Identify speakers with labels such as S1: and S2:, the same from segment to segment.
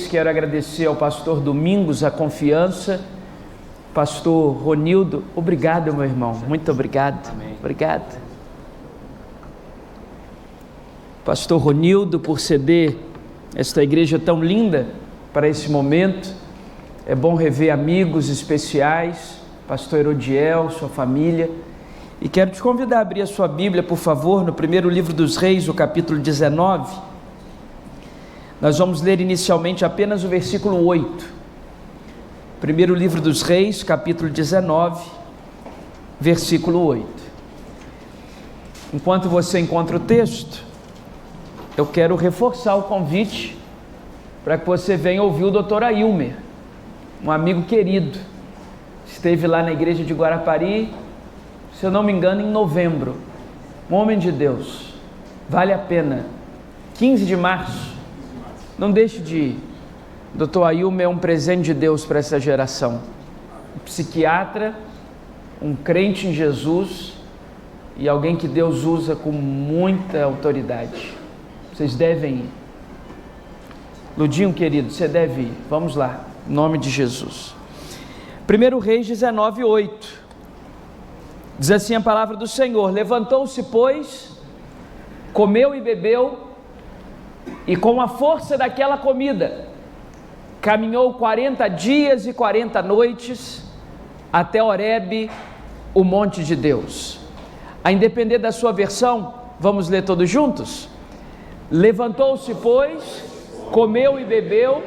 S1: Quero agradecer ao pastor Domingos a confiança. Pastor Ronildo, obrigado, meu irmão, muito obrigado.
S2: Amém.
S1: Obrigado. Pastor Ronildo, por ceder esta igreja tão linda para esse momento. É bom rever amigos especiais, pastor Herodiel, sua família. E quero te convidar a abrir a sua Bíblia, por favor, no primeiro livro dos Reis, o capítulo 19. Nós vamos ler inicialmente apenas o versículo 8. Primeiro livro dos Reis, capítulo 19, versículo 8. Enquanto você encontra o texto, eu quero reforçar o convite para que você venha ouvir o Dr. Ailmer, um amigo querido. Esteve lá na igreja de Guarapari, se eu não me engano, em novembro. Um homem de Deus, vale a pena. 15 de março. Não deixe de ir. Dr. Ailmer é um presente de Deus para essa geração. Um psiquiatra, um crente em Jesus e alguém que Deus usa com muita autoridade. Vocês devem ir. Ludinho, querido, você deve ir. Vamos lá, em nome de Jesus. 1 Reis 19, 8. Diz assim a palavra do Senhor: levantou-se, pois, comeu e bebeu, e com a força daquela comida, caminhou 40 dias e 40 noites, até Horebe, o monte de Deus. A depender da sua versão, vamos ler todos juntos? Levantou-se, pois, comeu e bebeu,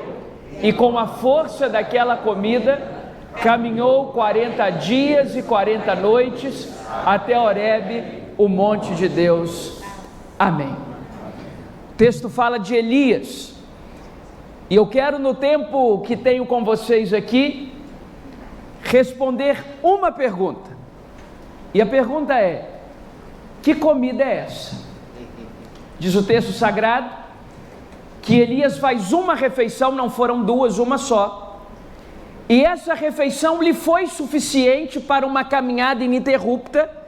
S1: e com a força daquela comida, caminhou 40 dias e 40 noites, até Horebe, o monte de Deus. Amém. O texto fala de Elias, e eu quero, no tempo que tenho com vocês aqui, responder uma pergunta. E a pergunta é: que comida é essa? Diz o texto sagrado que Elias faz uma refeição, não foram duas, uma só. E essa refeição lhe foi suficiente para uma caminhada ininterrupta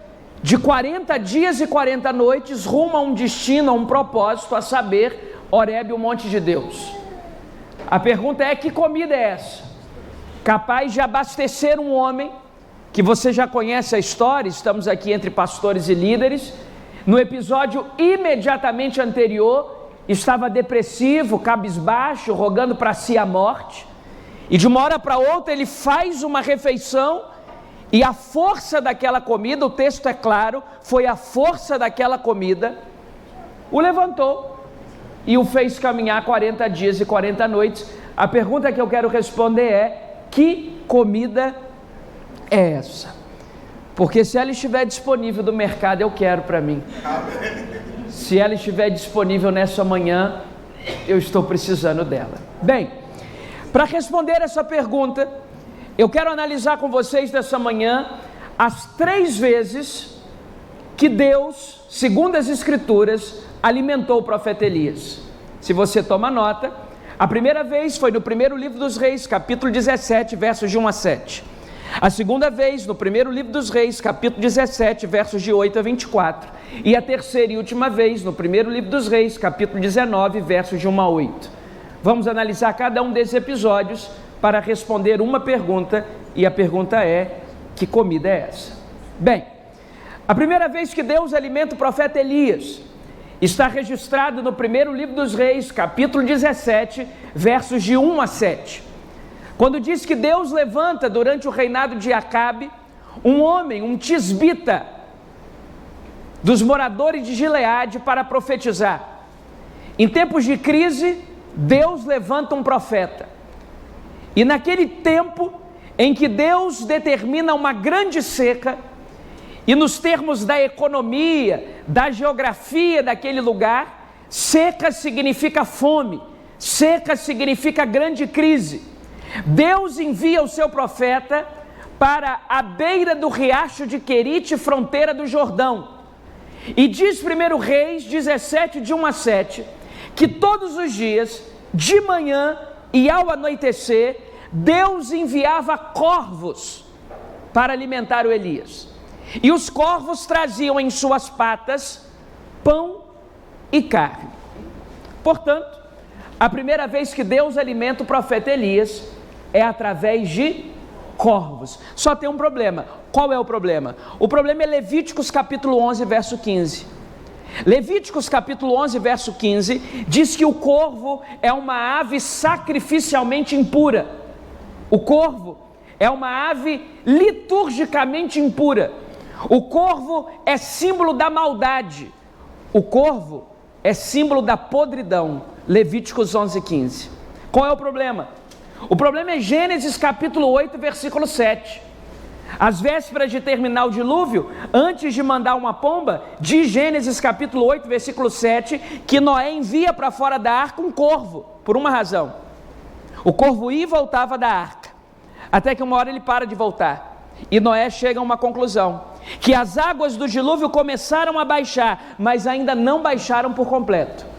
S1: de 40 dias e 40 noites, rumo a um destino, a um propósito, a saber, Horebe, o monte de Deus. A pergunta é: que comida é essa? Capaz de abastecer um homem, que você já conhece a história, estamos aqui entre pastores e líderes. No episódio imediatamente anterior, estava depressivo, cabisbaixo, rogando para si a morte. E de uma hora para outra ele faz uma refeição, e a força daquela comida, o texto é claro, foi a força daquela comida, o levantou e o fez caminhar 40 dias e 40 noites. A pergunta que eu quero responder é: que comida é essa? Porque se ela estiver disponível no mercado, eu quero para mim. Se ela estiver disponível nessa manhã, eu estou precisando dela. Bem, para responder essa pergunta, eu quero analisar com vocês nessa manhã as 3 vezes que Deus, segundo as Escrituras, alimentou o profeta Elias. Se você toma nota, a primeira vez foi no primeiro livro dos Reis, capítulo 17, versos de 1 a 7. A segunda vez, no primeiro livro dos Reis, capítulo 17, versos de 8 a 24. E a terceira e última vez, no primeiro livro dos Reis, capítulo 19, versos de 1 a 8. Vamos analisar cada um desses episódios para responder uma pergunta, e a pergunta é: que comida é essa? Bem, a primeira vez que Deus alimenta o profeta Elias está registrado no primeiro livro dos Reis, capítulo 17, versos de 1 a 7. Quando diz que Deus levanta durante o reinado de Acabe um homem, um tisbita, dos moradores de Gileade, para profetizar. Em tempos de crise, Deus levanta um profeta. E naquele tempo em que Deus determina uma grande seca, e nos termos da economia, da geografia daquele lugar, seca significa fome, seca significa grande crise. Deus envia o seu profeta para a beira do riacho de Querite, fronteira do Jordão. E diz 1 Reis 17, de 1 a 7, que todos os dias, de manhã e ao anoitecer, Deus enviava corvos para alimentar o Elias. E os corvos traziam em suas patas pão e carne. Portanto, A primeira vez que Deus alimenta o profeta Elias é através de corvos. Só tem um problema. Qual é o problema? O problema é Levíticos capítulo 11, verso 15. Levíticos capítulo 11, verso 15, diz que o corvo é uma ave sacrificialmente impura. O corvo é uma ave liturgicamente impura. O corvo é símbolo da maldade. O corvo é símbolo da podridão. Levíticos 11, 15. Qual é o problema? O problema é Gênesis capítulo 8, versículo 7. Às vésperas de terminar o dilúvio, antes de mandar uma pomba, diz Gênesis capítulo 8, versículo 7, que Noé envia para fora da arca um corvo, por uma razão. O corvo ia e voltava da arca, até que uma hora ele para de voltar, e Noé chega a uma conclusão, que as águas do dilúvio começaram a baixar, mas ainda não baixaram por completo.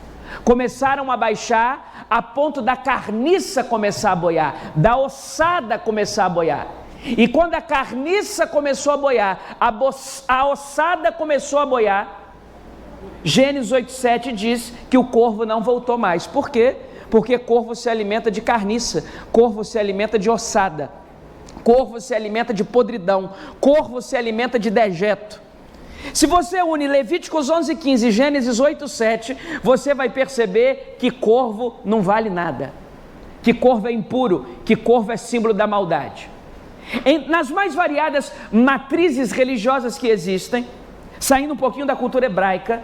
S1: Começaram a baixar a ponto da carniça começar a boiar, da ossada começar a boiar. E quando a carniça começou a boiar, a ossada começou a boiar, Gênesis 8,7 diz que o corvo não voltou mais. Por quê? Porque corvo se alimenta de carniça, corvo se alimenta de ossada, corvo se alimenta de podridão, corvo se alimenta de dejeto. Se você une Levíticos 11,15 e Gênesis 8,7, você vai perceber que corvo não vale nada, que corvo é impuro, que corvo é símbolo da maldade. Nas mais variadas matrizes religiosas que existem, saindo um pouquinho da cultura hebraica,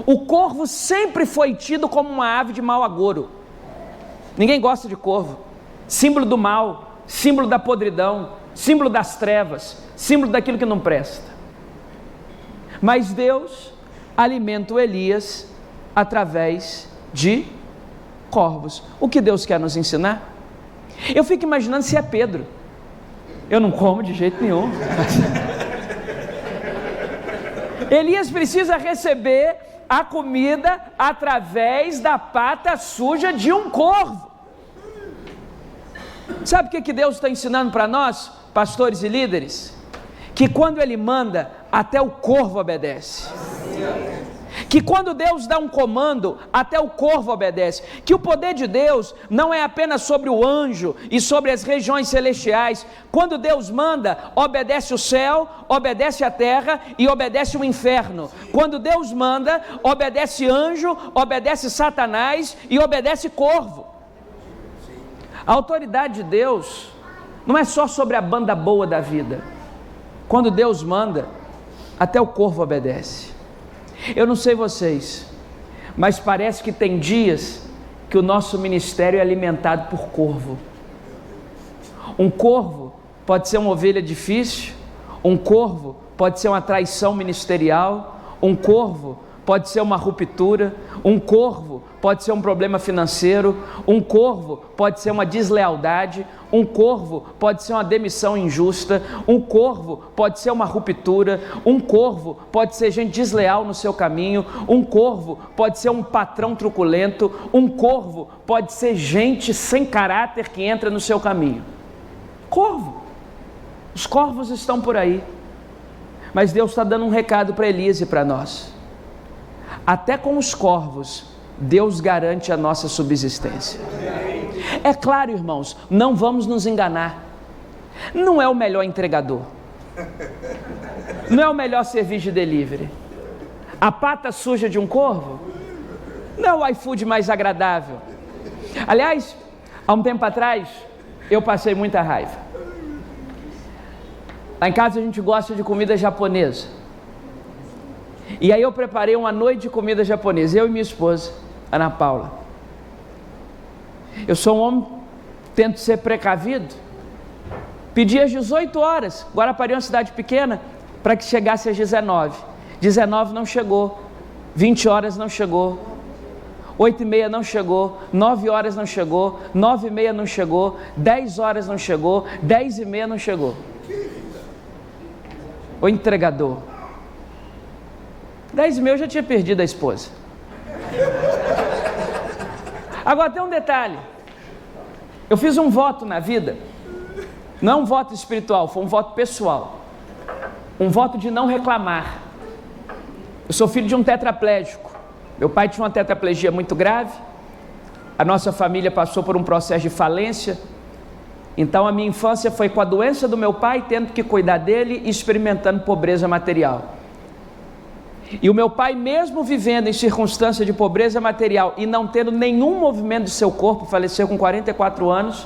S1: o corvo sempre foi tido como uma ave de mau agouro. Ninguém gosta de corvo, símbolo do mal, símbolo da podridão, símbolo das trevas, símbolo daquilo que não presta. Mas Deus alimenta o Elias através de corvos. O que Deus quer nos ensinar? Eu fico imaginando se é Pedro. Eu não como de jeito nenhum. Elias precisa receber a comida através da pata suja de um corvo. Sabe o que Deus está ensinando para nós, pastores e líderes? Que quando Ele manda, até o corvo obedece. Que quando Deus dá um comando, até o corvo obedece. Que o poder de Deus não é apenas sobre o anjo e sobre as regiões celestiais. Quando Deus manda, obedece o céu, obedece a terra e obedece o inferno. Quando Deus manda, obedece anjo, obedece Satanás e obedece corvo. A autoridade de Deus não é só sobre a banda boa da vida. Quando Deus manda, até o corvo obedece. Eu não sei vocês, mas parece que tem dias que o nosso ministério é alimentado por corvo. Um corvo pode ser uma ovelha difícil, um corvo pode ser uma traição ministerial, um corvo pode ser uma ruptura, um corvo pode ser um problema financeiro, um corvo pode ser uma deslealdade, um corvo pode ser uma demissão injusta, um corvo pode ser uma ruptura, um corvo pode ser gente desleal no seu caminho, um corvo pode ser um patrão truculento, um corvo pode ser gente sem caráter que entra no seu caminho. Corvo. Os corvos estão por aí. Mas Deus está dando um recado para Elias e para nós. Até com os corvos, Deus garante a nossa subsistência. É claro, irmãos, não vamos nos enganar. Não é o melhor entregador. Não é o melhor serviço de delivery. A pata suja de um corvo não é o iFood mais agradável. Aliás, há um tempo atrás, eu passei muita raiva. Lá em casa a gente gosta de comida japonesa. E aí eu preparei uma noite de comida japonesa, eu e minha esposa, Ana Paula. Eu sou um homem, tento ser precavido. Pedi às 18 horas, Guarapari é uma cidade pequena, para que chegasse às 19. 19 não chegou, 20 horas não chegou, 8h30 não chegou, 9 horas não chegou, 9h30 não chegou, 10 horas não chegou, 10h30 não chegou. O entregador. 10h30 eu já tinha perdido a esposa. Agora tem um detalhe. Eu fiz um voto na vida. Não é um voto espiritual, foi um voto pessoal. Um voto de não reclamar. Eu sou filho de um tetraplégico. Meu pai tinha uma tetraplegia muito grave. A nossa família passou por um processo de falência. Então a minha infância foi com a doença do meu pai, tendo que cuidar dele e experimentando pobreza material. E o meu pai, mesmo vivendo em circunstância de pobreza material e não tendo nenhum movimento do seu corpo, faleceu com 44 anos,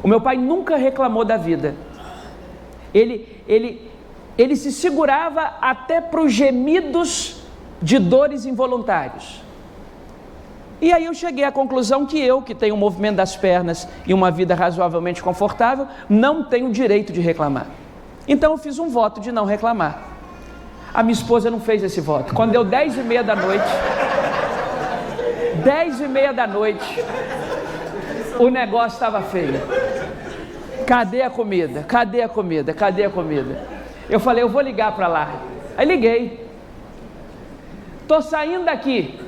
S1: o meu pai nunca reclamou da vida. Ele se segurava até para os gemidos de dores involuntários. E aí eu cheguei à conclusão que eu, que tenho o movimento das pernas e uma vida razoavelmente confortável, não tenho direito de reclamar. Então eu fiz um voto de não reclamar. A minha esposa não fez esse voto. Quando deu 10h30 da noite, 10h30 da noite, o negócio estava feio. Cadê a comida? Cadê a comida? Cadê a comida? Eu falei, eu vou ligar para lá. Aí liguei. Estou saindo daqui.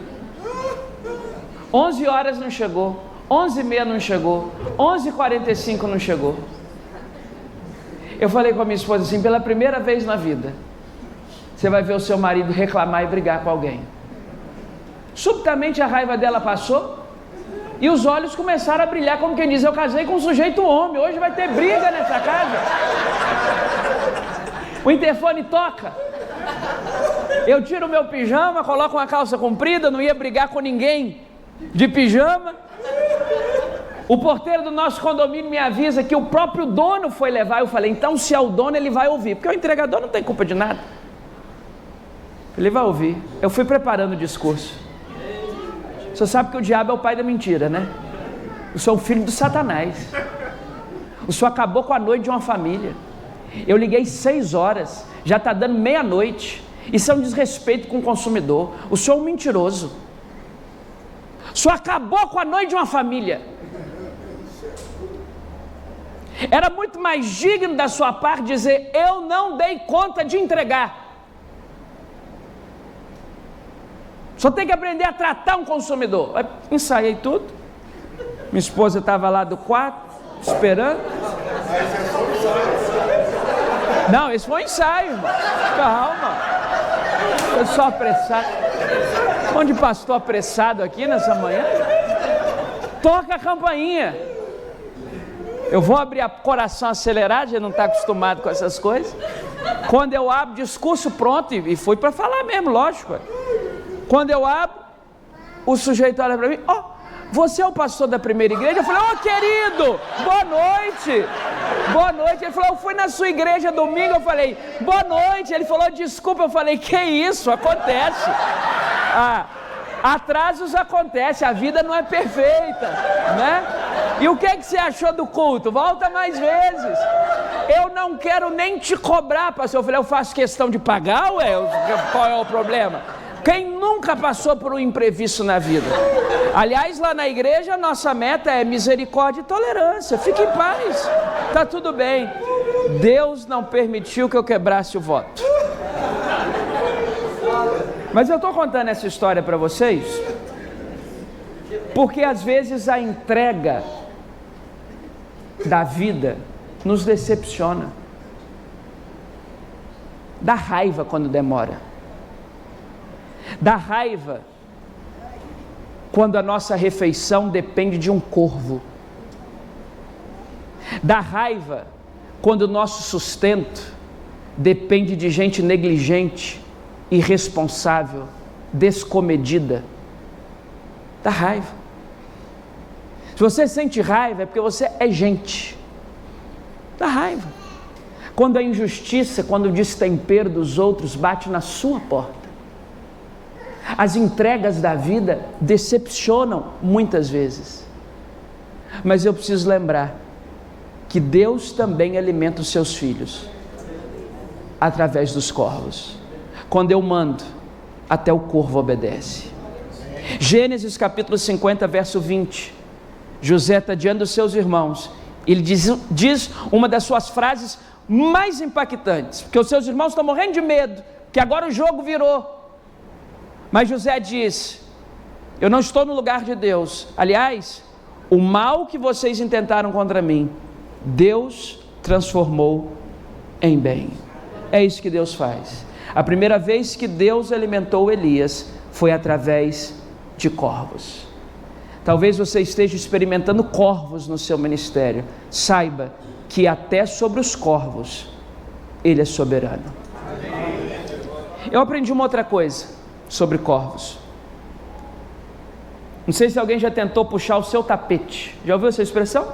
S1: 11 horas não chegou, 11h30 não chegou, 11h45 não chegou. Eu falei com a minha esposa assim, pela primeira vez na vida, você vai ver o seu marido reclamar e brigar com alguém. Subitamente a raiva dela passou e os olhos começaram a brilhar, como quem diz, eu casei com um sujeito homem, hoje vai ter briga nessa casa. O interfone toca. Eu tiro o meu pijama, coloco uma calça comprida, não ia brigar com ninguém de pijama. O porteiro do nosso condomínio me avisa que o próprio dono foi levar. Eu falei, então se é o dono ele vai ouvir, porque o entregador não tem culpa de nada. Ele vai ouvir. Eu fui preparando o discurso. Você sabe que o diabo é o pai da mentira, né? Eu sou o filho do Satanás. O senhor acabou com a noite de uma família. Eu liguei 6 horas, já está dando meia-noite. Isso é um desrespeito com o consumidor. O senhor é um mentiroso. O senhor acabou com a noite de uma família. Era muito mais digno da sua parte dizer, eu não dei conta de entregar. Só tem que aprender a tratar um consumidor. Aí, ensaiei tudo. Minha esposa estava lá do quarto, esperando. Não, esse foi um ensaio, irmão. Calma. Eu sou apressado. Onde pastor apressado aqui nessa manhã? Toca a campainha. Eu vou abrir o coração acelerado, já não está acostumado com essas coisas. Quando eu abro, discurso pronto, e fui para falar mesmo, lógico. Quando eu abro, o sujeito olha para mim, você é o pastor da primeira igreja? Eu falei, querido, boa noite. Boa noite. Ele falou, eu fui na sua igreja domingo. Eu falei, boa noite. Ele falou, desculpa. Eu falei, que isso, acontece. Atrasos acontecem, a vida não é perfeita, né? E o que você achou do culto? Volta mais vezes. Eu não quero nem te cobrar, pastor. Eu falei, eu faço questão de pagar, qual é o problema? Quem nunca passou por um imprevisto na vida? Aliás, lá na igreja, a nossa meta é misericórdia e tolerância. Fique em paz, está tudo bem. Deus não permitiu que eu quebrasse o voto. Mas eu estou contando essa história para vocês, porque às vezes a entrega da vida nos decepciona. Dá raiva quando demora. Dá raiva quando a nossa refeição depende de um corvo. Dá raiva quando o nosso sustento depende de gente negligente, irresponsável, descomedida. Dá raiva. Se você sente raiva é porque você é gente. Dá raiva. Quando a injustiça, quando o destempero dos outros bate na sua porta. As entregas da vida decepcionam muitas vezes. Mas eu preciso lembrar que Deus também alimenta os seus filhos através dos corvos. Quando eu mando, até o corvo obedece. Gênesis capítulo 50, verso 20. José está diante dos seus irmãos. Ele diz uma das suas frases mais impactantes, porque os seus irmãos estão morrendo de medo, que agora o jogo virou. Mas José diz, eu não estou no lugar de Deus. Aliás, o mal que vocês intentaram contra mim, Deus transformou em bem. É isso que Deus faz. A primeira vez que Deus alimentou Elias foi através de corvos. Talvez você esteja experimentando corvos no seu ministério. Saiba que até sobre os corvos Ele é soberano. Eu aprendi uma outra coisa sobre corvos. Não sei se alguém já tentou puxar o seu tapete. Já ouviu essa expressão?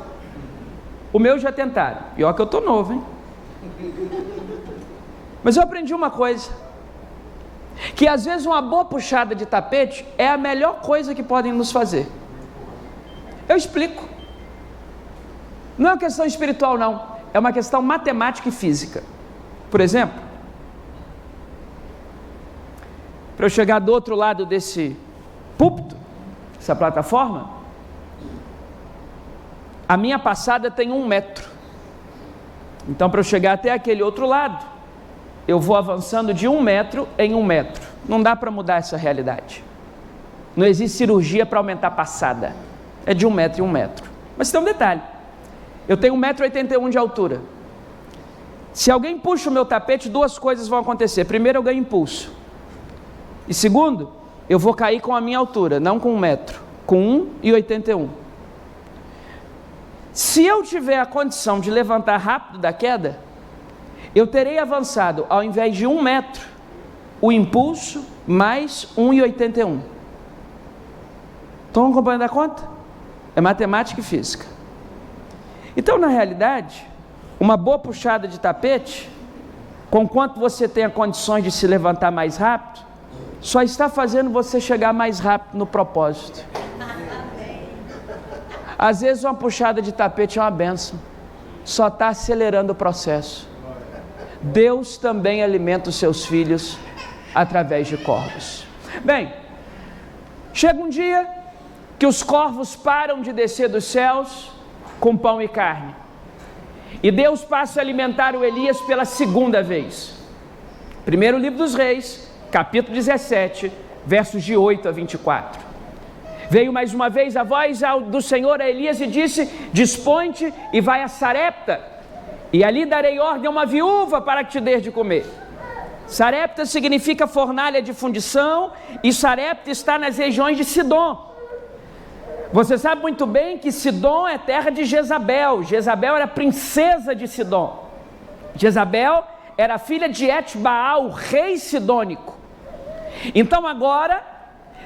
S1: O meu já tentaram. E olha que eu estou novo, hein? Mas eu aprendi uma coisa. Que às vezes uma boa puxada de tapete é a melhor coisa que podem nos fazer. Eu explico. Não é uma questão espiritual, não. É uma questão matemática e física. Por exemplo, para eu chegar do outro lado desse púlpito, essa plataforma, a minha passada tem 1 metro. Então, para eu chegar até aquele outro lado, eu vou avançando de 1 metro em 1 metro. Não dá para mudar essa realidade. Não existe cirurgia para aumentar a passada. É de 1 metro em 1 metro. Mas tem um detalhe. Eu tenho 1,81 m de altura. Se alguém puxa o meu tapete, 2 coisas vão acontecer. Primeiro, eu ganho impulso. E segundo, eu vou cair com a minha altura, não com 1 metro, com 1,81 m. Se eu tiver a condição de levantar rápido da queda, eu terei avançado, ao invés de 1 metro, o impulso mais 1,81 m. Estão acompanhando a conta? É matemática e física. Então, na realidade, uma boa puxada de tapete, conquanto você tenha condições de se levantar mais rápido, só está fazendo você chegar mais rápido no propósito. Às vezes uma puxada de tapete é uma bênção, só está acelerando o processo. Deus também alimenta os seus filhos através de corvos. Bem, chega um dia que os corvos param de descer dos céus com pão e carne, e Deus passa a alimentar o Elias pela segunda vez. Primeiro livro dos Reis, capítulo 17, versos de 8 a 24. Veio mais uma vez a voz do Senhor a Elias e disse: dispõe-te e vai a Sarepta, e ali darei ordem a uma viúva para que te dê de comer. Sarepta significa fornalha de fundição, e Sarepta está nas regiões de Sidom. Você sabe muito bem que Sidom é terra de Jezabel. Jezabel era princesa de Sidom. Jezabel era filha de Etbaal, rei sidônico. Então agora,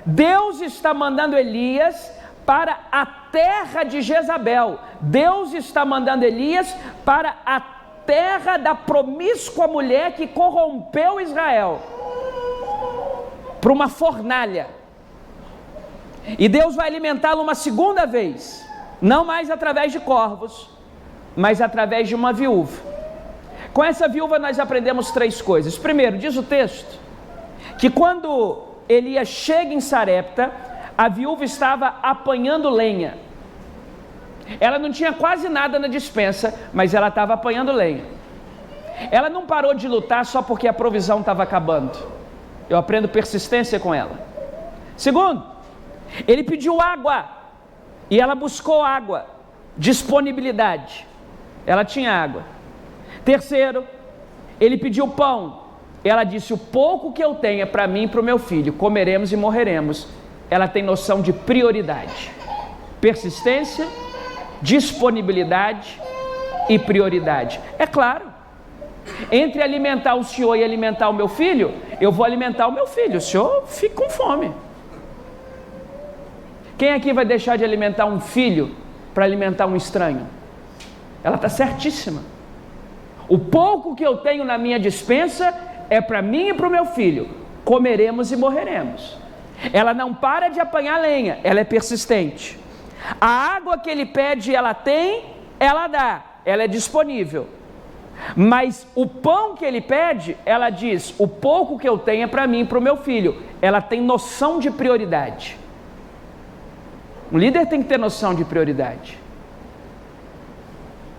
S1: Deus está mandando Elias para a terra de Jezabel. Deus está mandando Elias para a terra da promíscua mulher que corrompeu Israel, para uma fornalha. E Deus vai alimentá-lo uma segunda vez, não mais através de corvos, mas através de uma viúva. Com essa viúva nós aprendemos 3 coisas. Primeiro, diz o texto, que quando Elias chega em Sarepta, a viúva estava apanhando lenha. Ela não tinha quase nada na despensa, mas ela estava apanhando lenha. Ela não parou de lutar só porque a provisão estava acabando. Eu aprendo persistência com ela. Segundo, ele pediu água, e ela buscou água, disponibilidade, ela tinha água. Terceiro, ele pediu pão, ela disse: o pouco que eu tenho é para mim e para o meu filho, comeremos e morreremos. Ela tem noção de prioridade, persistência, disponibilidade e prioridade. É claro, entre alimentar o senhor e alimentar o meu filho, eu vou alimentar o meu filho, o senhor fica com fome. Quem aqui vai deixar de alimentar um filho para alimentar um estranho? Ela está certíssima. O pouco que eu tenho na minha despensa é para mim e para o meu filho. Comeremos e morreremos. Ela não para de apanhar lenha, ela é persistente. A água que ele pede, ela tem, ela dá, ela é disponível. Mas o pão que ele pede, ela diz: o pouco que eu tenho é para mim e para o meu filho. Ela tem noção de prioridade. Um líder tem que ter noção de prioridade.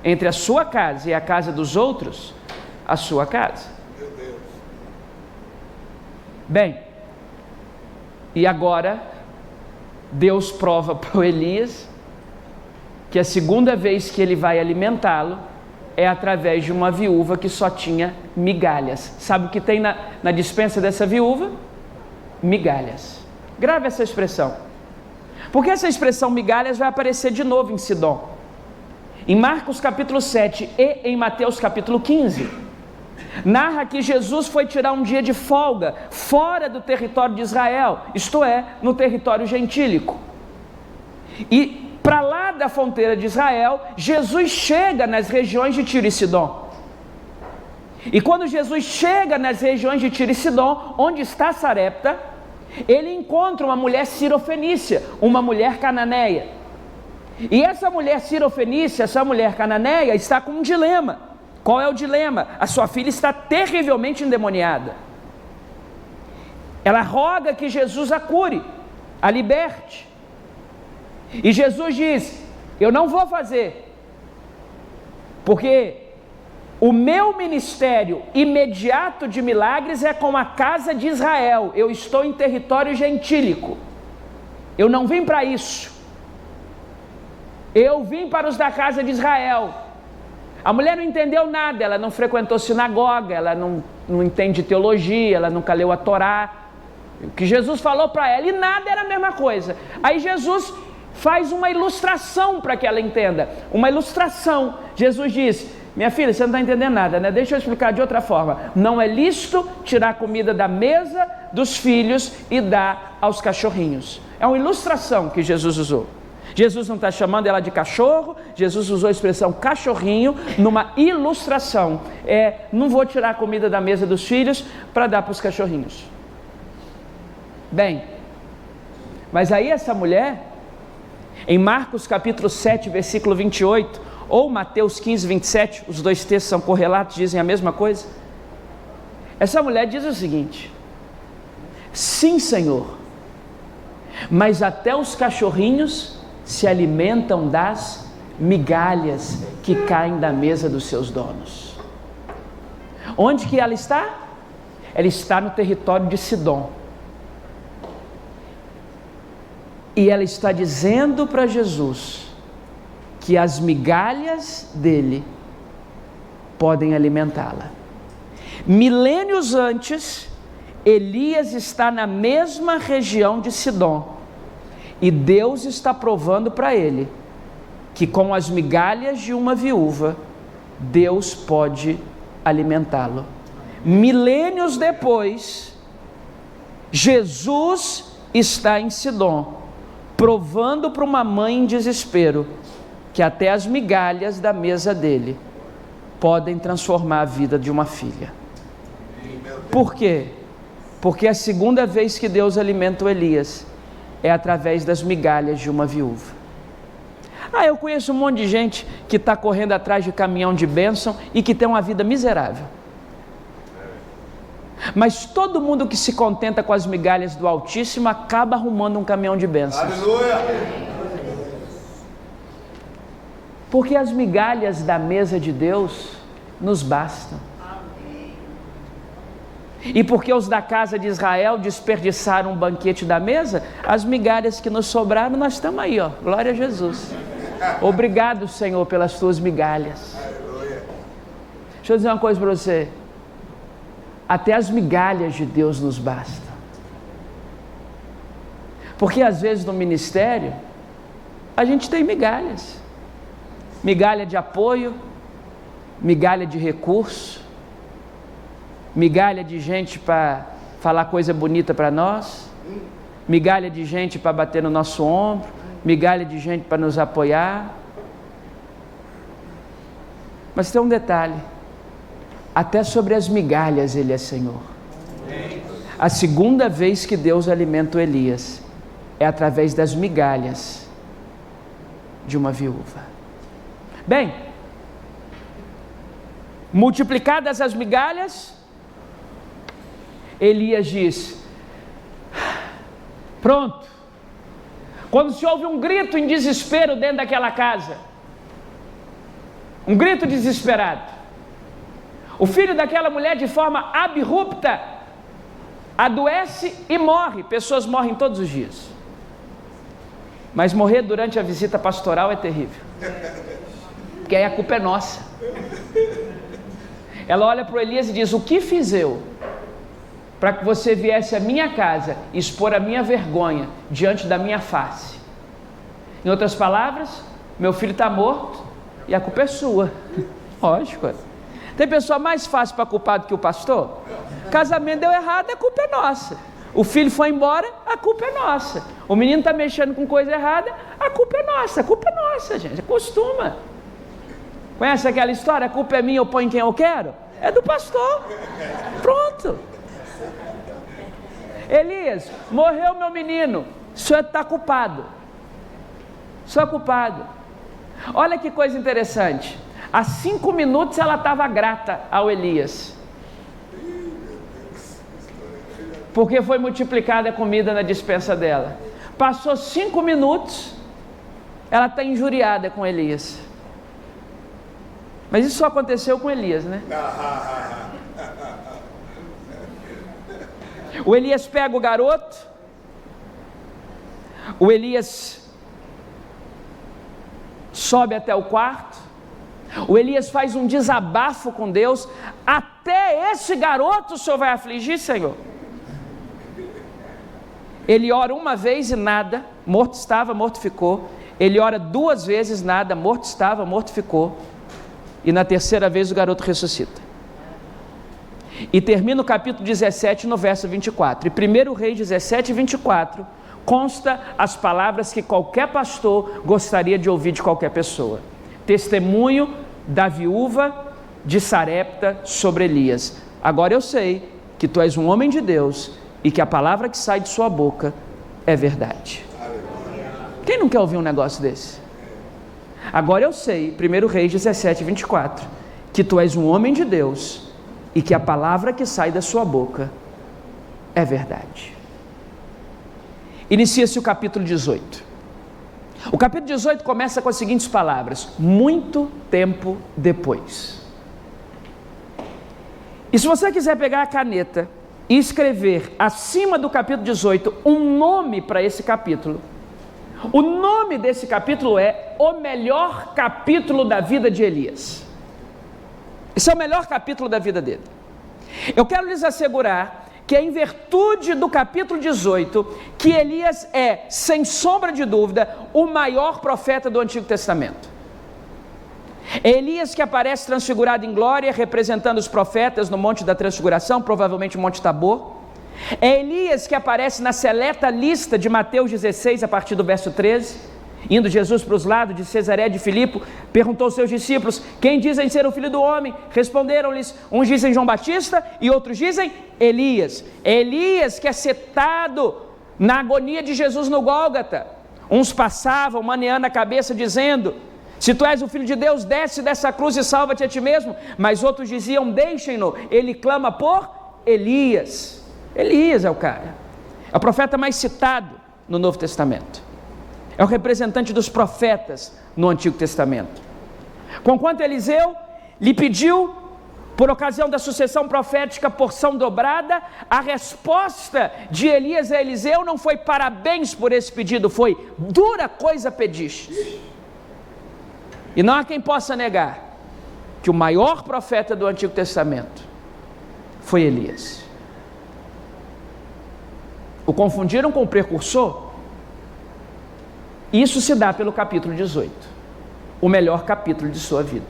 S1: Entre a sua casa e a casa dos outros, a sua casa. Meu Deus. Bem, e agora Deus prova para o Elias que a segunda vez que ele vai alimentá-lo é através de uma viúva que só tinha migalhas. Sabe o que tem na despensa dessa viúva? Migalhas. Grave essa expressão. Porque essa expressão migalhas vai aparecer de novo em Sidom. Em Marcos capítulo 7 e em Mateus capítulo 15, narra que Jesus foi tirar um dia de folga fora do território de Israel, isto é, no território gentílico. E para lá da fronteira de Israel, Jesus chega nas regiões de Tiro e Sidom. E quando Jesus chega nas regiões de Tiro e Sidom, onde está Sarepta, ele encontra uma mulher cirofenícia, uma mulher cananeia. E essa mulher cirofenícia, essa mulher cananeia, está com um dilema. Qual é o dilema? A sua filha está terrivelmente endemoniada. Ela roga que Jesus a cure, a liberte. E Jesus diz: eu não vou fazer, porque o meu ministério imediato de milagres é com a casa de Israel. Eu estou em território gentílico. Eu não vim para isso. Eu vim para os da casa de Israel. A mulher não entendeu nada, ela não frequentou sinagoga, ela não entende teologia, ela nunca leu a Torá. O que Jesus falou para ela, e nada era a mesma coisa. Aí Jesus faz uma ilustração para que ela entenda. Uma ilustração. Jesus diz: minha filha, você não está entendendo nada, né? Deixa eu explicar de outra forma. Não é lícito tirar comida da mesa dos filhos e dar aos cachorrinhos. É uma ilustração que Jesus usou. Jesus não está chamando ela de cachorro, Jesus usou a expressão cachorrinho numa ilustração. Não vou tirar a comida da mesa dos filhos para dar para os cachorrinhos. Bem, mas aí essa mulher, em Marcos capítulo 7, versículo 28, ou Mateus 15, 27, os dois textos são correlatos, dizem a mesma coisa. Essa mulher diz o seguinte: sim, Senhor, mas até os cachorrinhos se alimentam das migalhas que caem da mesa dos seus donos. Onde que ela está? Ela está no território de Sidom. E ela está dizendo para Jesus que as migalhas dele podem alimentá-la. Milênios antes, Elias está na mesma região de Sidom. E Deus está provando para ele que com as migalhas de uma viúva, Deus pode alimentá-lo. Milênios depois, Jesus está em Sidom, provando para uma mãe em desespero que até as migalhas da mesa dele podem transformar a vida de uma filha. Por quê? Porque a segunda vez que Deus alimenta o Elias é através das migalhas de uma viúva. Eu conheço um monte de gente que está correndo atrás de caminhão de bênção e que tem uma vida miserável. Mas todo mundo que se contenta com as migalhas do Altíssimo acaba arrumando um caminhão de bênçãos. Aleluia! Porque as migalhas da mesa de Deus nos bastam. E porque os da casa de Israel desperdiçaram um banquete da mesa, as migalhas que nos sobraram, nós estamos aí, ó. Glória a Jesus. Obrigado, Senhor, pelas tuas migalhas. Deixa eu dizer uma coisa para você. Até as migalhas de Deus nos bastam. Porque às vezes no ministério, a gente tem migalhas. Migalha de apoio, migalha de recurso, migalha de gente para falar coisa bonita para nós, migalha de gente para bater no nosso ombro, migalha de gente para nos apoiar. Mas tem um detalhe: até sobre as migalhas Ele é Senhor. A segunda vez que Deus alimenta o Elias é através das migalhas de uma viúva. Bem, multiplicadas as migalhas, Elias diz: pronto. Quando se ouve um grito em desespero dentro daquela casa, um grito desesperado, o filho daquela mulher, de forma abrupta, adoece e morre. Pessoas morrem todos os dias, mas morrer durante a visita pastoral é terrível, porque aí a culpa é nossa. Ela olha para o Elias e diz: o que fiz eu para que você viesse à minha casa expor a minha vergonha diante da minha face? Em outras palavras, meu filho está morto e a culpa é sua. Lógico. Tem pessoa mais fácil para culpar do que o pastor? Casamento deu errado, a culpa é nossa. O filho foi embora, a culpa é nossa. O menino está mexendo com coisa errada, a culpa é nossa, gente. Acostuma. Conhece aquela história? A culpa é minha, eu ponho quem eu quero? É do pastor. Pronto. Elias, morreu meu menino, o senhor está culpado. O senhor é culpado. Olha que coisa interessante. Há 5 minutos ela estava grata ao Elias, porque foi multiplicada a comida na despensa dela. Passou 5 minutos, ela está injuriada com Elias. Mas isso só aconteceu com Elias, né? O Elias pega o garoto, o Elias sobe até o quarto, o Elias faz um desabafo com Deus. Até esse garoto o Senhor vai afligir, Senhor? Ele ora uma vez e nada, morto estava, morto ficou. Ele ora 2 vezes, nada, morto estava, morto ficou. E na terceira vez o garoto ressuscita. E termina o capítulo 17 no verso 24. E 1 Reis 17, 24 consta as palavras que qualquer pastor gostaria de ouvir de qualquer pessoa. Testemunho da viúva de Sarepta sobre Elias. Agora eu sei que tu és um homem de Deus e que a palavra que sai de sua boca é verdade. Quem não quer ouvir um negócio desse? Agora eu sei, 1 Reis 17, 24, que tu és um homem de Deus e que a palavra que sai da sua boca é verdade. Inicia-se o capítulo 18. O capítulo 18 começa com as seguintes palavras: muito tempo depois. E se você quiser pegar a caneta e escrever acima do capítulo 18 um nome para esse capítulo, o nome desse capítulo é o melhor capítulo da vida de Elias. Esse é o melhor capítulo da vida dele. Eu quero lhes assegurar que é em virtude do capítulo 18 que Elias é, sem sombra de dúvida, o maior profeta do Antigo Testamento. É Elias que aparece transfigurado em glória, representando os profetas no Monte da Transfiguração, provavelmente o Monte Tabor. É Elias que aparece na seleta lista de Mateus 16, a partir do verso 13. Indo Jesus para os lados de Cesaré de Filipe, perguntou aos seus discípulos: quem dizem ser o Filho do Homem? Responderam-lhes: uns dizem João Batista e outros dizem Elias. É Elias que é citado na agonia de Jesus no Gólgota. Uns passavam maneando a cabeça dizendo: se tu és o Filho de Deus, desce dessa cruz e salva-te a ti mesmo. Mas outros diziam: deixem-no, ele clama por Elias. Elias é o cara, é o profeta mais citado no Novo Testamento. É o representante dos profetas no Antigo Testamento. Conquanto Eliseu lhe pediu, por ocasião da sucessão profética, porção dobrada, a resposta de Elias a Eliseu não foi parabéns por esse pedido, foi dura coisa pediste. E não há quem possa negar que o maior profeta do Antigo Testamento foi Elias. O confundiram com o precursor? Isso se dá pelo capítulo 18, o melhor capítulo de sua vida.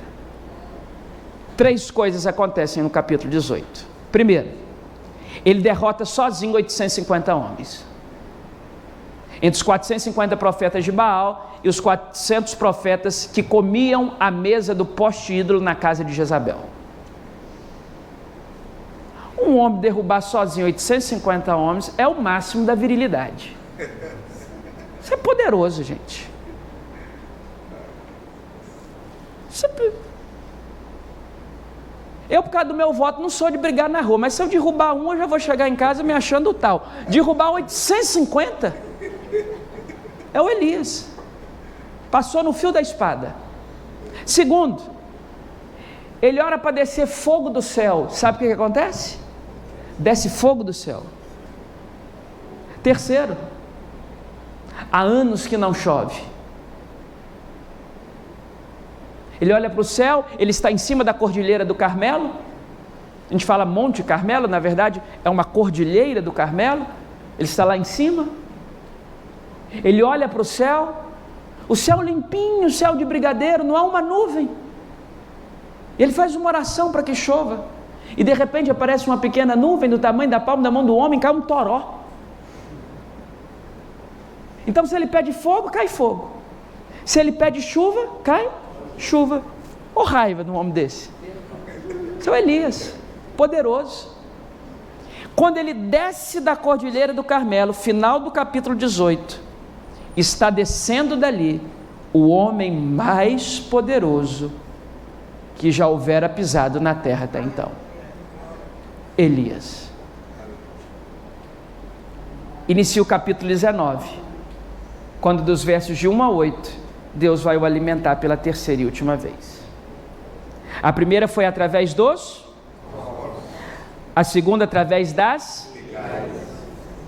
S1: 3 coisas acontecem no capítulo 18. Primeiro, ele derrota sozinho 850 homens. Entre os 450 profetas de Baal e os 400 profetas que comiam à mesa do poste ídolo na casa de Jezabel. Um homem derrubar sozinho 850 homens é o máximo da virilidade. Isso é poderoso, gente. Eu, por causa do meu voto, não sou de brigar na rua, mas se eu derrubar um, eu já vou chegar em casa me achando tal. Derrubar 850 é o Elias. Passou no fio da espada. Segundo, ele ora para descer fogo do céu. Sabe o que acontece? Desce fogo do céu. Terceiro, há anos que não chove. Ele olha para o céu, ele está em cima da cordilheira do Carmelo. A gente fala Monte Carmelo, na verdade é uma cordilheira do Carmelo. Ele está lá em cima. Ele olha para o céu, o céu limpinho, o céu de brigadeiro, não há uma nuvem. Ele faz uma oração para que chova, e de repente aparece uma pequena nuvem do tamanho da palma da mão do homem, cai um toró. Então se ele pede fogo, cai fogo. Se ele pede chuva, cai chuva. Ô raiva de um homem desse. Seu Elias, poderoso. Quando ele desce da Cordilheira do Carmelo, final do capítulo 18, está descendo dali o homem mais poderoso que já houvera pisado na terra até então. Elias. Inicia o capítulo 19, quando dos versos de 1 a 8, Deus vai o alimentar pela terceira e última vez. A primeira foi através dos, a segunda através das,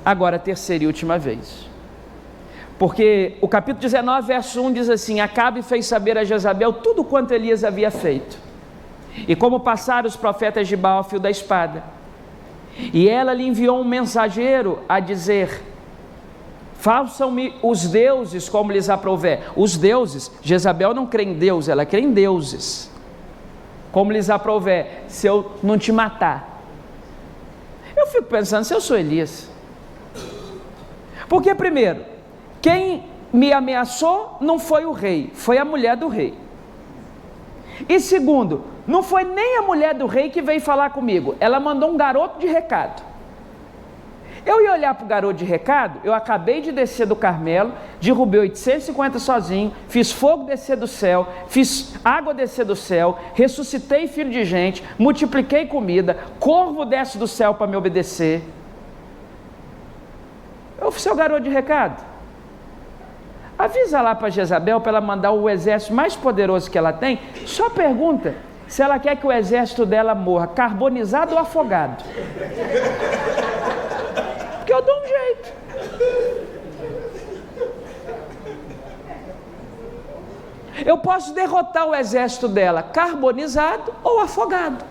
S1: agora a terceira e última vez. Porque o capítulo 19, verso 1 diz assim: Acabe fez saber a Jezabel tudo quanto Elias havia feito, e como passaram os profetas de Baal a fio da espada. E ela lhe enviou um mensageiro a dizer: façam-me os deuses como lhes aprouver. Os deuses, Jezabel não crê em Deus, ela crê em deuses. Como lhes aprouver, se eu não te matar. Eu fico pensando, se eu sou Elias. Porque primeiro, quem me ameaçou não foi o rei, foi a mulher do rei. E segundo, não foi nem a mulher do rei que veio falar comigo, ela mandou um garoto de recado. Eu ia olhar para o garoto de recado, eu acabei de descer do Carmelo, derrubei 850 sozinho, fiz fogo descer do céu, fiz água descer do céu, ressuscitei filho de gente, multipliquei comida, corvo desce do céu para me obedecer. Eu fui seu garoto de recado. Avisa lá para Jezabel para ela mandar o exército mais poderoso que ela tem. Só pergunta se ela quer que o exército dela morra carbonizado ou afogado. Porque eu dou um jeito. Eu posso derrotar o exército dela carbonizado ou afogado.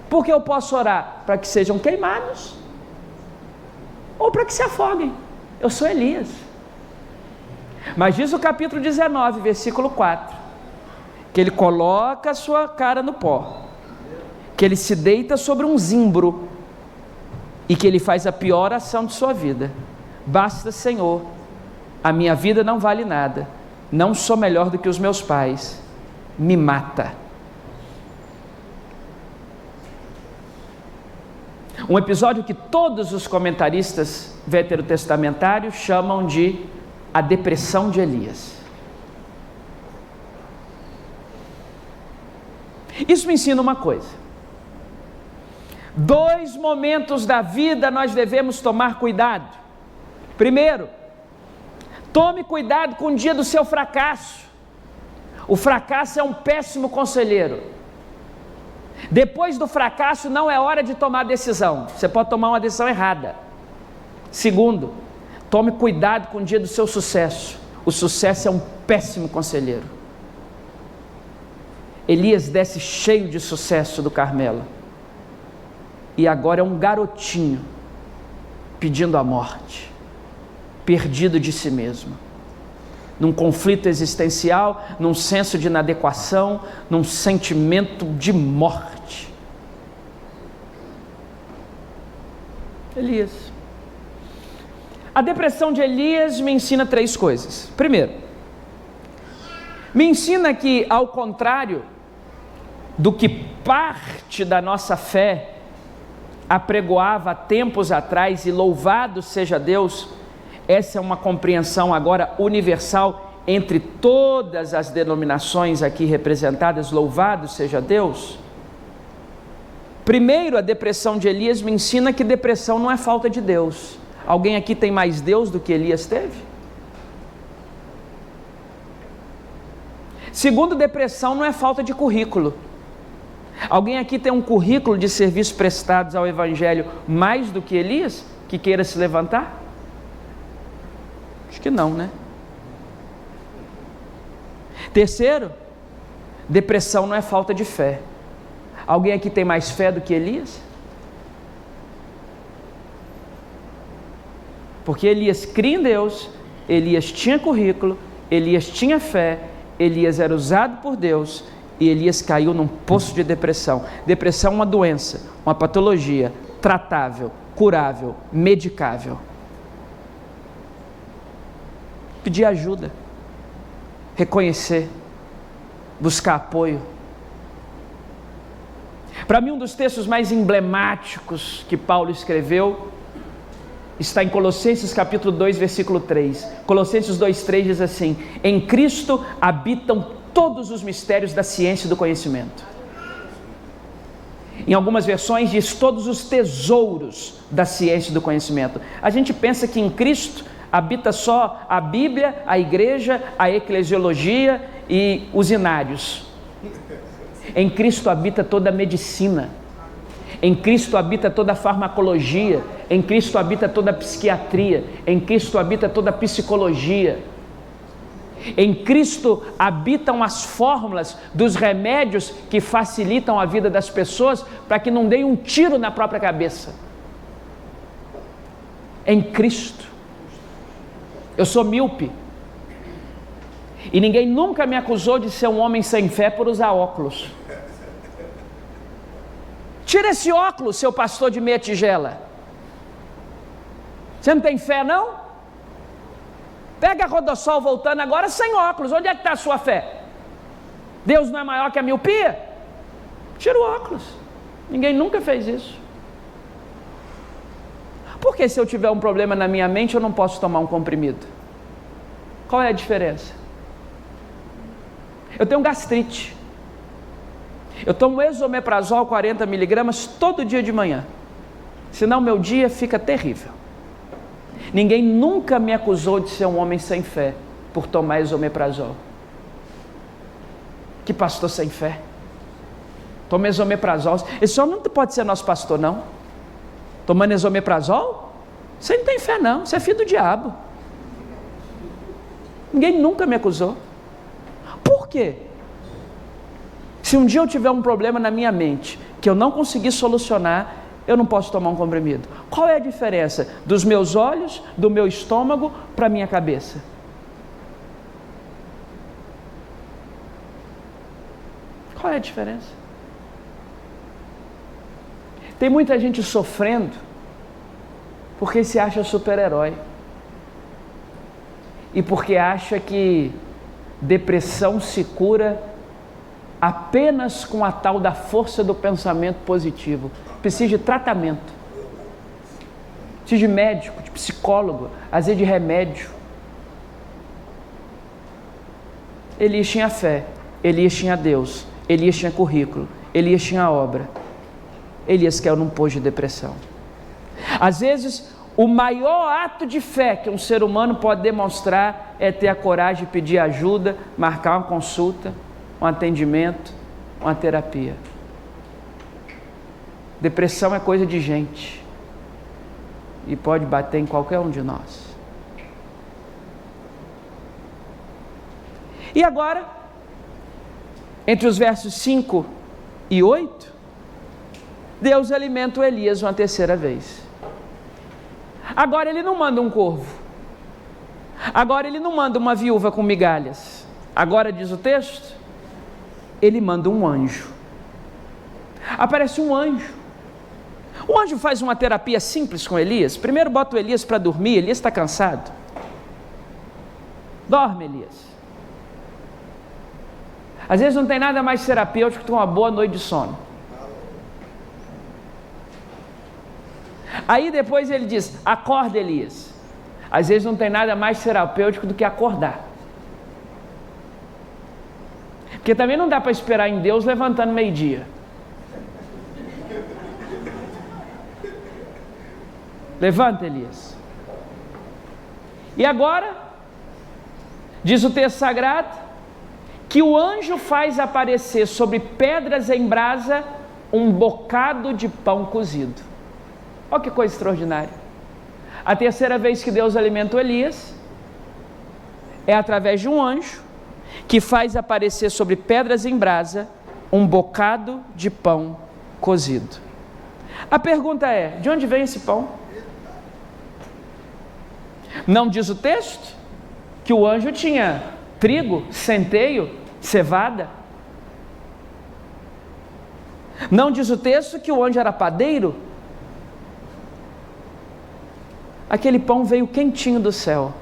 S1: Porque eu posso orar para que sejam queimados ou para que se afoguem. Eu sou Elias. Mas diz o capítulo 19, versículo 4, que ele coloca a sua cara no pó, que ele se deita sobre um zimbro e que ele faz a pior ação de sua vida. Basta, Senhor, a minha vida não vale nada, não sou melhor do que os meus pais, me mata. Um episódio que todos os comentaristas veterotestamentários chamam de a depressão de Elias. Isso me ensina uma coisa: 2 momentos da vida nós devemos tomar cuidado. Primeiro, tome cuidado com o dia do seu fracasso. O fracasso é um péssimo conselheiro. Depois do fracasso não é hora de tomar decisão, você pode tomar uma decisão errada. Segundo, tome cuidado com o dia do seu sucesso. O sucesso é um péssimo conselheiro. Elias desce cheio de sucesso do Carmelo, e agora é um garotinho pedindo a morte, perdido de si mesmo, num conflito existencial, num senso de inadequação, num sentimento de morte. Elias. A depressão de Elias me ensina 3 coisas. Primeiro, me ensina que, ao contrário do que parte da nossa fé apregoava há tempos atrás, e louvado seja Deus, essa é uma compreensão agora universal entre todas as denominações aqui representadas, louvado seja Deus. Primeiro, a depressão de Elias me ensina que depressão não é falta de Deus. Alguém aqui tem mais Deus do que Elias teve? Segundo, depressão não é falta de currículo. Alguém aqui tem um currículo de serviços prestados ao Evangelho mais do que Elias, que queira se levantar? Acho que não, né? Terceiro, depressão não é falta de fé. Alguém aqui tem mais fé do que Elias? Porque Elias cria em Deus, Elias tinha currículo, Elias tinha fé, Elias era usado por Deus e Elias caiu num poço de depressão. Depressão é uma doença, uma patologia tratável, curável, medicável. Pedir ajuda, reconhecer, buscar apoio. Para mim, um dos textos mais emblemáticos que Paulo escreveu está em Colossenses capítulo 2, versículo 3. Colossenses 2:3 diz assim: em Cristo habitam todos os mistérios da ciência e do conhecimento. Em algumas versões diz todos os tesouros da ciência e do conhecimento. A gente pensa que em Cristo habita só a Bíblia, a igreja, a eclesiologia e os inários. Em Cristo habita toda a medicina. Em Cristo habita toda a farmacologia. Em Cristo habita toda a psiquiatria. Em Cristo habita toda a psicologia. Em Cristo habitam as fórmulas dos remédios que facilitam a vida das pessoas para que não deem um tiro na própria cabeça. Em Cristo. Eu sou míope. E ninguém nunca me acusou de ser um homem sem fé por usar óculos. Tira esse óculos, seu pastor de meia tigela. Você não tem fé, não? Pega a Rodossol voltando agora sem óculos. Onde é que está a sua fé? Deus não é maior que a miopia? Tira o óculos. Ninguém nunca fez isso. Por que se eu tiver um problema na minha mente eu não posso tomar um comprimido? Qual é a diferença? Eu tenho gastrite. Eu tomo esomeprazol 40 miligramas todo dia de manhã. Senão meu dia fica terrível. Ninguém nunca me acusou de ser um homem sem fé por tomar esomeprazol. Que pastor sem fé? Toma esomeprazol. Esse homem não pode ser nosso pastor, não. Tomando esomeprazol? Você não tem fé, não. Você é filho do diabo. Ninguém nunca me acusou. Por quê? Se um dia eu tiver um problema na minha mente que eu não conseguir solucionar, eu não posso tomar um comprimido. Qual é a diferença dos meus olhos, do meu estômago para a minha cabeça? Qual é a diferença? Tem muita gente sofrendo porque se acha super-herói e porque acha que depressão se cura apenas com a tal da força do pensamento positivo. Precisa de tratamento, precisa de médico, de psicólogo, às vezes de remédio. Elias tinha fé, Elias tinha Deus, Elias tinha currículo, Elias tinha obra. Elias caiu num poço de depressão. Às vezes, o maior ato de fé que um ser humano pode demonstrar é ter a coragem de pedir ajuda, marcar uma consulta, um atendimento, uma terapia. Depressão é coisa de gente e pode bater em qualquer um de nós. E agora, entre os versos 5 e 8, Deus alimenta o Elias uma terceira vez. Agora ele não manda um corvo. Agora ele não manda uma viúva com migalhas. Agora, diz o texto, ele manda um anjo. Aparece um anjo. O anjo faz uma terapia simples com Elias. Primeiro bota o Elias para dormir. Elias está cansado. Dorme, Elias. Às vezes não tem nada mais terapêutico que uma boa noite de sono. Aí depois ele diz, acorda, Elias. Às vezes não tem nada mais terapêutico do que acordar. Porque também não dá para esperar em Deus levantando meio-dia. Levanta, Elias. E agora, diz o texto sagrado, que o anjo faz aparecer sobre pedras em brasa um bocado de pão cozido. Olha que coisa extraordinária. A terceira vez que Deus alimenta Elias é através de um anjo que faz aparecer sobre pedras em brasa um bocado de pão cozido. A pergunta é, de onde vem esse pão? Não diz o texto que o anjo tinha trigo, centeio, cevada. Não diz o texto que o anjo era padeiro? Aquele pão veio quentinho do céu.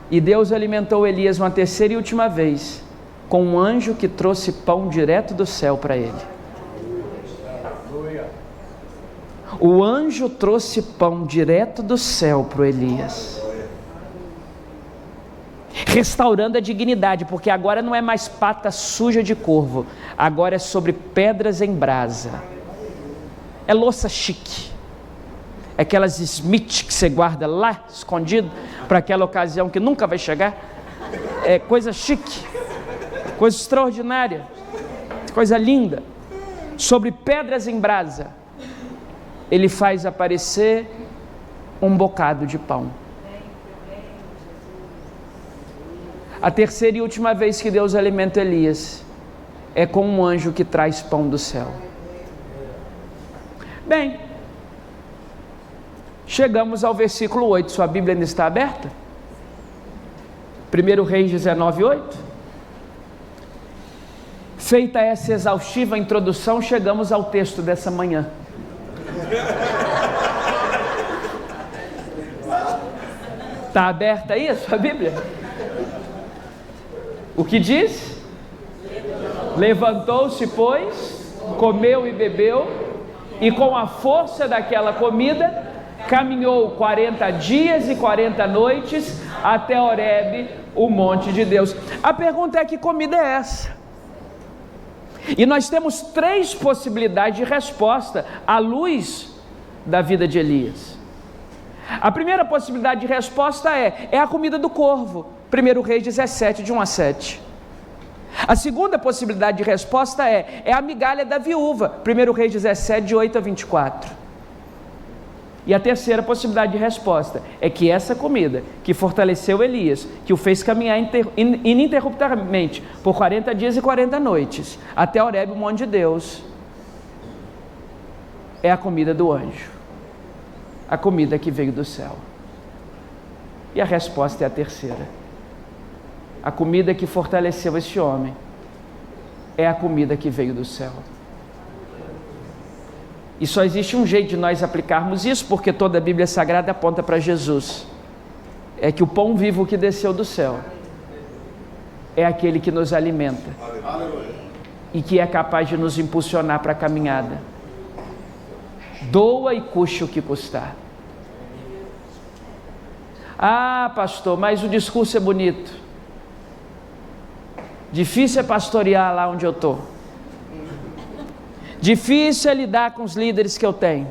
S1: E Deus alimentou Elias uma terceira e última vez com um anjo que trouxe pão direto do céu para ele. O anjo trouxe pão direto do céu para o Elias, restaurando a dignidade, porque agora não é mais pata suja de corvo, agora é sobre pedras em brasa. É louça chique, é aquelas Smith que você guarda lá escondido para aquela ocasião que nunca vai chegar. É coisa chique, coisa extraordinária, coisa linda. Sobre pedras em brasa, ele faz aparecer um bocado de pão. A terceira e última vez que Deus alimenta Elias é com um anjo que traz pão do céu. Bem, chegamos ao versículo 8. Sua Bíblia ainda está aberta? 1 Reis 19:8. Feita essa exaustiva introdução, chegamos ao texto dessa manhã. Está aberta aí a sua Bíblia? O que diz? Levantou-se, pois, comeu e bebeu, e com a força daquela comida, caminhou 40 dias e 40 noites até Horebe, o monte de Deus. A pergunta é: que comida é essa? E nós temos 3 possibilidades de resposta à luz da vida de Elias. A primeira possibilidade de resposta é a comida do corvo. 1 Reis 17, de 1 a 7. A segunda possibilidade de resposta é a migalha da viúva. 1 Reis 17, de 8 a 24. E a terceira possibilidade de resposta é que essa comida que fortaleceu Elias, que o fez caminhar ininterruptamente por 40 dias e 40 noites até Horebe, o monte de Deus, é a comida do anjo, a comida que veio do céu. E a resposta é a terceira. A comida que fortaleceu esse homem é a comida que veio do céu. E só existe um jeito de nós aplicarmos isso, porque toda a Bíblia Sagrada aponta para Jesus. É que o pão vivo que desceu do céu é aquele que nos alimenta e que é capaz de nos impulsionar para a caminhada, doa e custe o que custar. Ah, pastor, mas o discurso é bonito. Difícil é pastorear lá onde eu estou. Difícil é lidar com os líderes que eu tenho.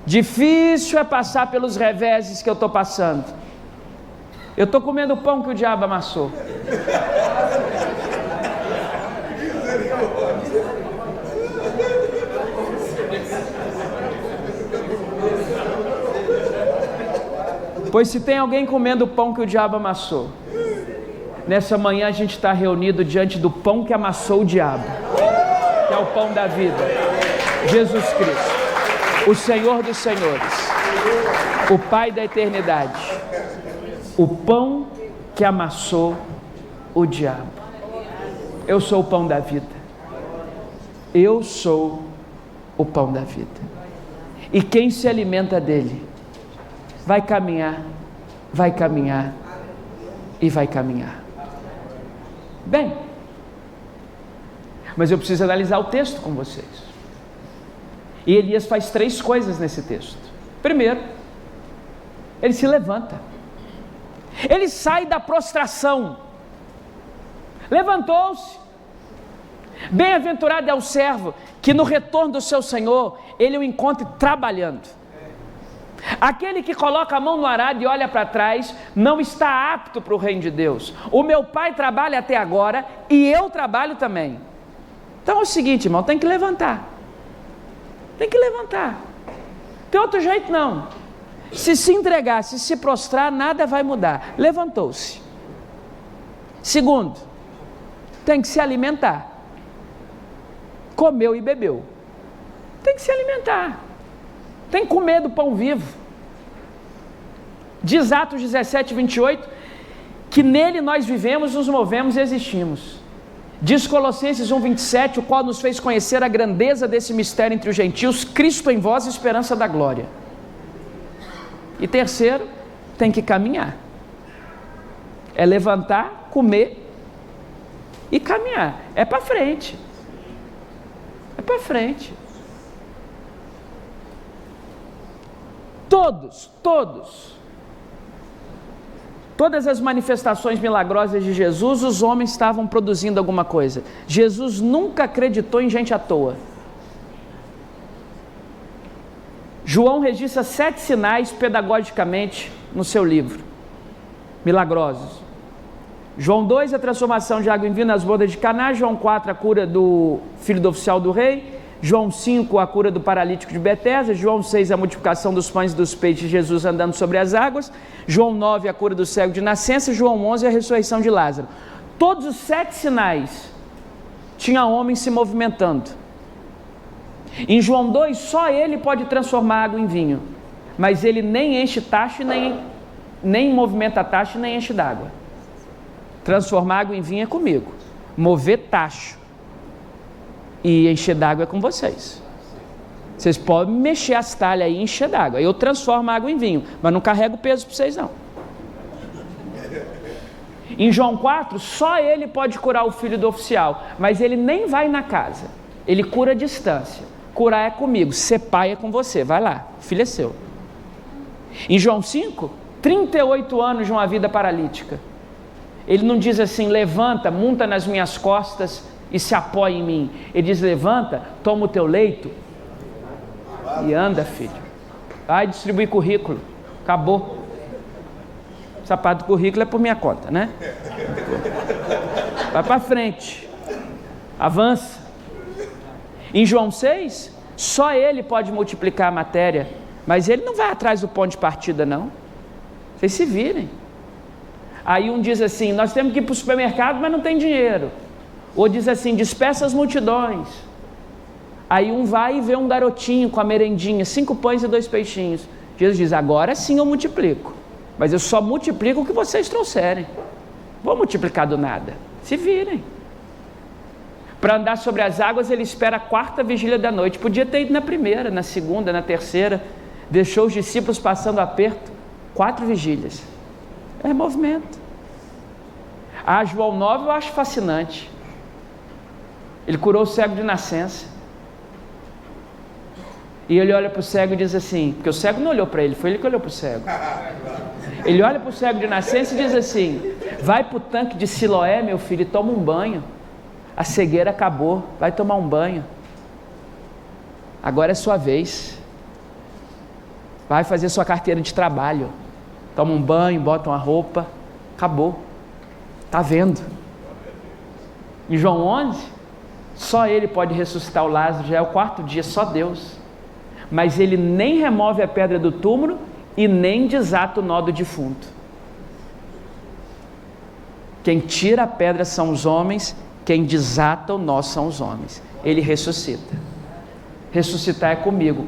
S1: Difícil é passar pelos reveses que eu estou passando. Eu estou comendo o pão que o diabo amassou. Pois se tem alguém comendo o pão que o diabo amassou, nessa manhã a gente está reunido diante do pão que amassou o diabo, que é o pão da vida, Jesus Cristo, o Senhor dos Senhores, o Pai da eternidade, o pão que amassou o diabo. Eu sou o pão da vida. Eu sou o pão da vida. E quem se alimenta dele vai caminhar e vai caminhar. Bem, mas eu preciso analisar o texto com vocês. E Elias faz 3 coisas nesse texto. Primeiro, ele se levanta. Ele sai da prostração. Levantou-se. Bem-aventurado é o servo que no retorno do seu Senhor ele o encontre trabalhando. Aquele que coloca a mão no arado e olha para trás não está apto para o reino de Deus. O meu pai trabalha até agora e eu trabalho também. Então é o seguinte, irmão, tem que levantar. Tem que levantar. Tem outro jeito não. Se entregar, se prostrar, nada vai mudar. Levantou-se. Segundo, tem que se alimentar. Comeu e bebeu. Tem que se alimentar. Tem que comer do pão vivo. Diz Atos 17, 28, que nele nós vivemos, nos movemos e existimos. Diz Colossenses 1, 27, o qual nos fez conhecer a grandeza desse mistério entre os gentios, Cristo em vós, esperança da glória. E terceiro, tem que caminhar. É levantar, comer e caminhar. É para frente. É para frente. Todas as manifestações milagrosas de Jesus, os homens estavam produzindo alguma coisa. Jesus nunca acreditou em gente à toa. João registra 7 sinais pedagogicamente no seu livro, milagrosos. João 2, a transformação de água em vinho nas bodas de Caná. João 4, a cura do filho do oficial do rei. João 5, a cura do paralítico de Betesda. João 6, a multiplicação dos pães e dos peixes, Jesus andando sobre as águas. João 9, a cura do cego de nascença. João 11, a ressurreição de Lázaro. Todos os 7 sinais tinha homens se movimentando. Em João 2, só ele pode transformar água em vinho, mas ele nem enche tacho, nem movimenta tacho, nem enche d'água. Transformar água em vinho é comigo, mover tacho e encher d'água é com vocês. Vocês podem mexer as talhas aí e encher d'água. Eu transformo a água em vinho, mas não carrego peso para vocês não. Em João 4, só ele pode curar o filho do oficial, mas ele nem vai na casa, ele cura a distância. Curar é comigo, ser pai é com você, vai lá, o filho é seu. Em João 5, 38 anos de uma vida paralítica. Ele não diz assim, levanta, monta nas minhas costas e se apoia em mim. Ele diz, levanta, toma o teu leito e anda, filho. Vai distribuir currículo, acabou. O sapato do currículo é por minha conta, né? Vai para frente, avança. Em João 6, só ele pode multiplicar a matéria, mas ele não vai atrás do ponto de partida não. Vocês se virem. Aí um diz assim, nós temos que ir para o supermercado, mas não tem dinheiro. Ou diz assim, despeça as multidões. Aí um vai e vê um garotinho com a merendinha, 5 pães e 2 peixinhos. Jesus diz, agora sim eu multiplico, mas eu só multiplico o que vocês trouxerem. Vou multiplicar do nada. Se virem. Para andar sobre as águas, ele espera a 4ª vigília da noite. Podia ter ido na primeira, na segunda, na terceira. Deixou os discípulos passando aperto. 4 vigílias. É movimento. João 9 eu acho fascinante. Ele curou o cego de nascença. E ele olha para o cego e diz assim, porque o cego não olhou para ele, foi ele que olhou para o cego. Ele olha para o cego de nascença e diz assim, vai para o tanque de Siloé, meu filho, e toma um banho. A cegueira acabou, vai tomar um banho. Agora é sua vez. Vai fazer sua carteira de trabalho. Toma um banho, bota uma roupa. Acabou. Está vendo? Em João 11, só ele pode ressuscitar o Lázaro, já é o 4º dia, só Deus. Mas ele nem remove a pedra do túmulo e nem desata o nó do defunto. Quem tira a pedra são os homens, quem desata o nó são os homens. Ele ressuscita. Ressuscitar é comigo.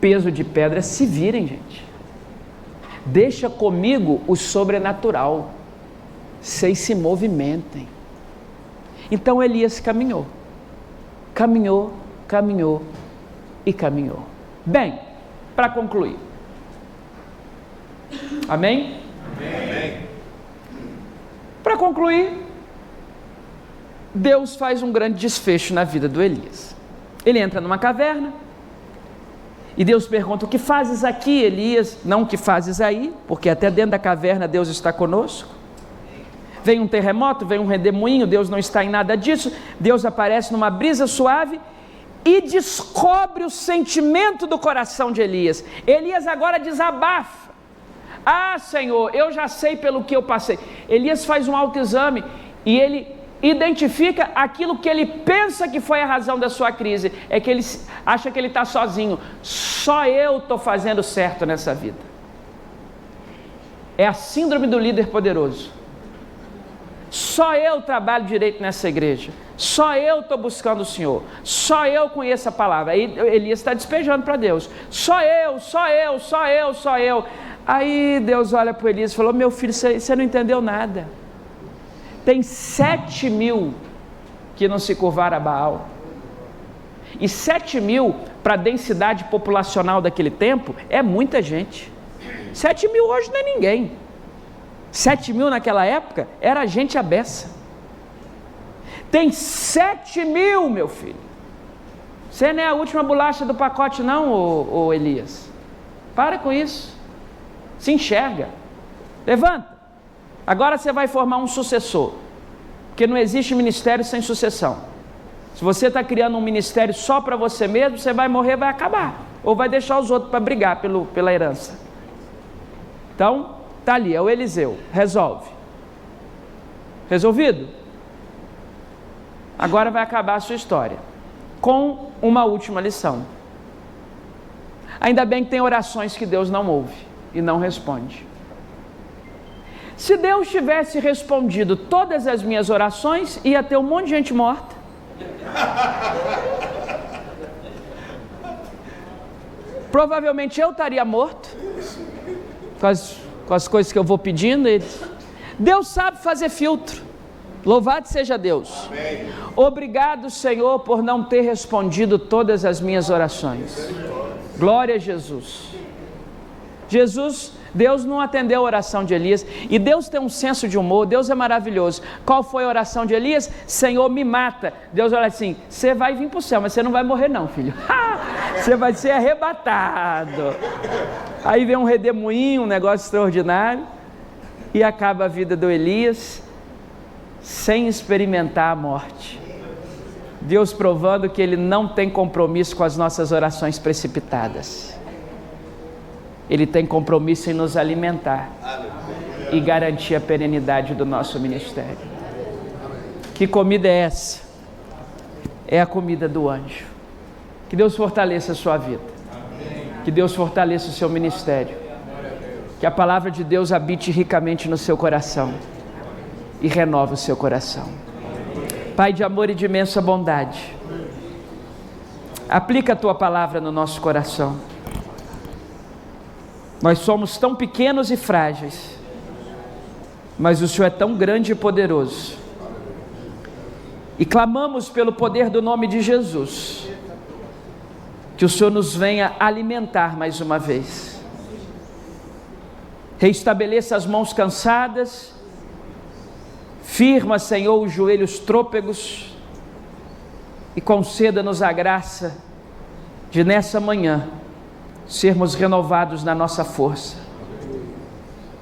S1: Peso de pedra, se virem, gente. Deixa comigo o sobrenatural. Vocês se movimentem. Então Elias caminhou. Caminhou, caminhou e caminhou. Bem, para concluir. Amém? Amém. Para concluir, Deus faz um grande desfecho na vida do Elias. Ele entra numa caverna e Deus pergunta, o que fazes aqui, Elias? Não o que fazes aí, porque até dentro da caverna Deus está conosco. Vem um terremoto, vem um redemoinho, Deus não está em nada disso. Deus aparece numa brisa suave e descobre o sentimento do coração de Elias. Elias agora desabafa. Senhor, eu já sei pelo que eu passei. Elias faz um autoexame e ele identifica aquilo que ele pensa que foi a razão da sua crise. É que ele acha que ele está sozinho. Só eu estou fazendo certo nessa vida. É a síndrome do líder poderoso. Só eu trabalho direito nessa igreja. Só eu estou buscando o Senhor. Só eu conheço a palavra. Aí Elias está despejando para Deus. Só eu. Aí Deus olha para Elias e falou: meu filho, você não entendeu nada. Tem 7.000 que não se curvaram a Baal. E 7.000 para a densidade populacional daquele tempo é muita gente. 7.000 hoje não é ninguém. 7.000 naquela época era gente à beça. Tem 7.000, meu filho. Você não é a última bolacha do pacote não, ô Elias. Para com isso. Se enxerga. Levanta. Agora você vai formar um sucessor. Porque não existe ministério sem sucessão. Se você está criando um ministério só para você mesmo, você vai morrer, vai acabar. Ou vai deixar os outros para brigar pela herança. Então, está ali, é o Eliseu. Resolve. Resolvido? Agora vai acabar a sua história. Com uma última lição. Ainda bem que tem orações que Deus não ouve e não responde. Se Deus tivesse respondido todas as minhas orações, ia ter um monte de gente morta. Provavelmente eu estaria morto com as coisas que eu vou pedindo. Deus sabe fazer filtro. Louvado seja Deus. Amém. Obrigado, Senhor, por não ter respondido todas as minhas orações. Glória a Jesus. Deus não atendeu a oração de Elias, e Deus tem um senso de humor, Deus é maravilhoso. Qual foi a oração de Elias? Senhor, me mata. Deus olha assim: você vai vir para o céu, mas você não vai morrer não, filho. Você vai ser arrebatado. Aí vem um redemoinho, um negócio extraordinário, e acaba a vida do Elias sem experimentar a morte. Deus provando que Ele não tem compromisso com as nossas orações precipitadas. Ele tem compromisso em nos alimentar e garantir a perenidade do nosso ministério. Que comida é essa? É a comida do anjo. Que Deus fortaleça a sua vida. Que Deus fortaleça o seu ministério. Que a palavra de Deus habite ricamente no seu coração e renove o seu coração. Pai de amor e de imensa bondade, aplica a tua palavra no nosso coração. Nós somos tão pequenos e frágeis, mas o Senhor é tão grande e poderoso. E clamamos pelo poder do nome de Jesus, que o Senhor nos venha alimentar mais uma vez. Reestabeleça as mãos cansadas, firma, Senhor, os joelhos trôpegos, e conceda-nos a graça de nessa manhã sermos renovados na nossa força.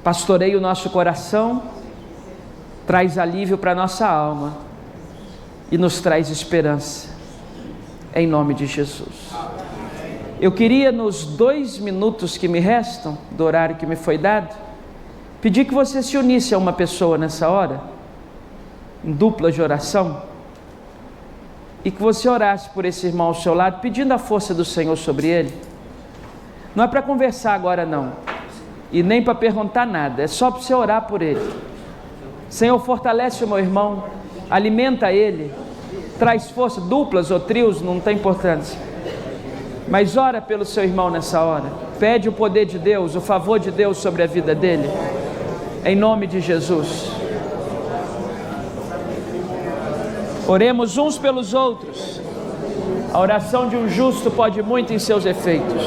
S1: Pastoreia o nosso coração, traz alívio para a nossa alma e nos traz esperança, em nome de Jesus. Eu queria, nos 2 minutos que me restam do horário que me foi dado, pedir que você se unisse a uma pessoa nessa hora, em dupla de oração, e que você orasse por esse irmão ao seu lado, pedindo a força do Senhor sobre ele. Não é para conversar agora não, e nem para perguntar nada, é só para você orar por ele. Senhor, fortalece o meu irmão, alimenta ele, traz força, duplas ou trios, não tem importância, mas ora pelo seu irmão nessa hora, pede o poder de Deus, o favor de Deus sobre a vida dele, em nome de Jesus. Oremos uns pelos outros. A oração de um justo pode muito em seus efeitos.